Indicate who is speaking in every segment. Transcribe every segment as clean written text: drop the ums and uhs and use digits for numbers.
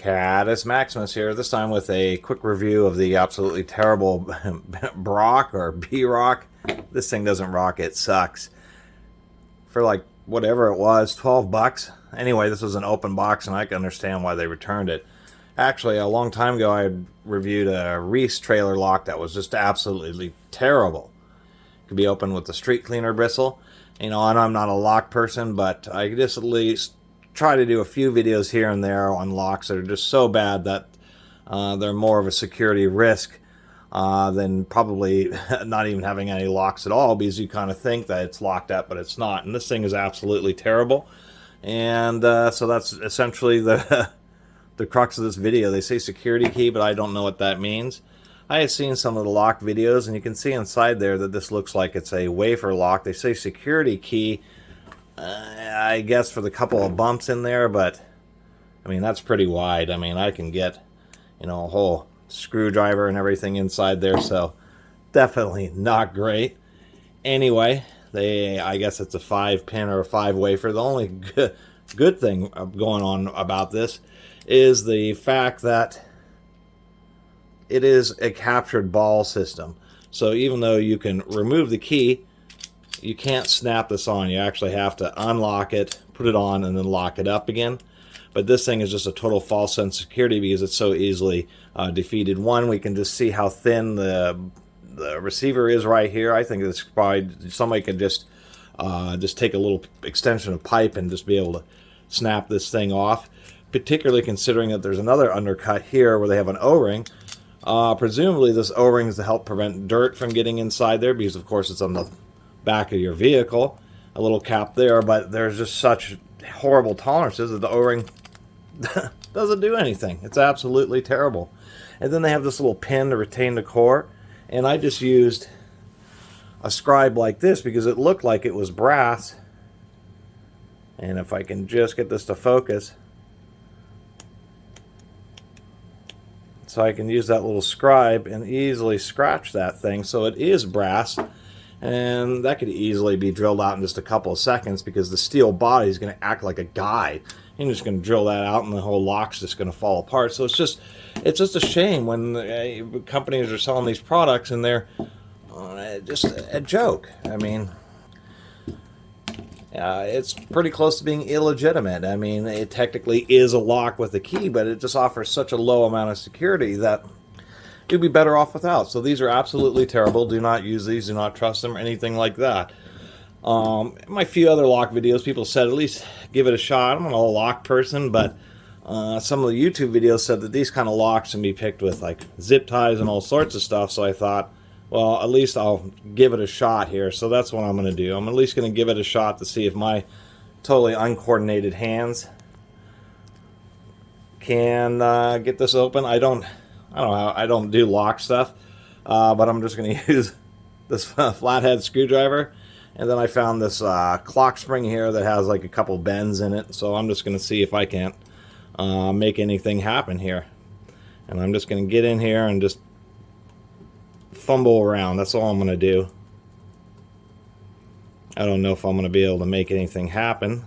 Speaker 1: Catus Maximus here, this time with a quick review of the absolutely terrible bROK or bROK. This thing doesn't rock, it sucks. For like whatever it was, 12 bucks. Anyway, this was an open box and I can understand why they returned it. Actually, a long time ago I had reviewed a Reese trailer lock that was just absolutely terrible. It could be opened with the street cleaner bristle. You know, and I'm not a lock person, but I just at least try to do a few videos here and there on locks that are just so bad that they're more of a security risk than probably not even having any locks at all, because you kind of think that it's locked up, but it's not. And this thing is absolutely terrible. And so that's essentially the crux of this video. They say security key, but I don't know what that means. I have seen some of the lock videos, and you can see inside there that this looks like it's a wafer lock. They say security key, I guess for the couple of bumps in there, but I mean, that's pretty wide. I mean, I can get, you know, a whole screwdriver and everything inside there, so definitely not great. Anyway, I guess it's a 5-pin or a 5-wafer. The only good thing going on about this is the fact that it is a captured ball system. So even though you can remove the key, you can't snap this on. You actually have to unlock it, put it on, and then lock it up again. But this thing is just a total false sense of security because it's so easily defeated. One, we can just see how thin the receiver is right here. I think it's probably somebody could just take a little extension of pipe and just be able to snap this thing off. Particularly considering that there's another undercut here where they have an O-ring. Presumably this O-ring is to help prevent dirt from getting inside there, because of course it's on the back of your vehicle. A little cap there, but there's just such horrible tolerances that the O-ring doesn't do anything. It's absolutely terrible. And then they have this little pin to retain the core, and I just used a scribe like this because it looked like it was brass. And if I can just get this to focus, so I can use that little scribe and easily scratch that thing. So it is brass, and that could easily be drilled out in just a couple of seconds because the steel body is going to act like a guide. You're just going to drill that out and the whole lock's just going to fall apart. So it's just a shame when companies are selling these products and they're just a joke. I mean, it's pretty close to being illegitimate. I mean, it technically is a lock with a key, but it just offers such a low amount of security that you'd be better off without. So these are absolutely terrible. Do not use these. Do not trust them or anything like that. My few other lock videos, people said at least give it a shot. I'm not a lock person, but some of the YouTube videos said that these kind of locks can be picked with like zip ties and all sorts of stuff. So I thought, well, at least I'll give it a shot here. So that's what I'm going to do. I'm at least going to give it a shot to see if my totally uncoordinated hands can get this open. I don't do lock stuff, but I'm just going to use this flathead screwdriver. And then I found this clock spring here that has like a couple bends in it. So I'm just going to see if I can't make anything happen here. And I'm just going to get in here and just fumble around. That's all I'm going to do. I don't know if I'm going to be able to make anything happen.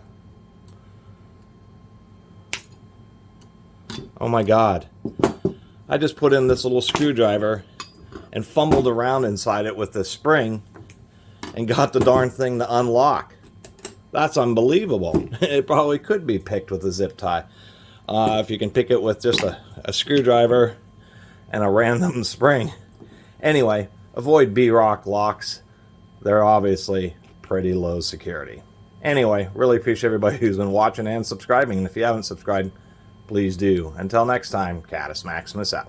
Speaker 1: Oh my God. I just put in this little screwdriver and fumbled around inside it with the spring and got the darn thing to unlock. That's unbelievable. It probably could be picked with a zip tie. If you can pick it with just a screwdriver and a random spring. Anyway, avoid bROK locks. They're obviously pretty low security. Anyway, really appreciate everybody who's been watching and subscribing. And if you haven't subscribed, please do. Until next time, Catus Maximus out.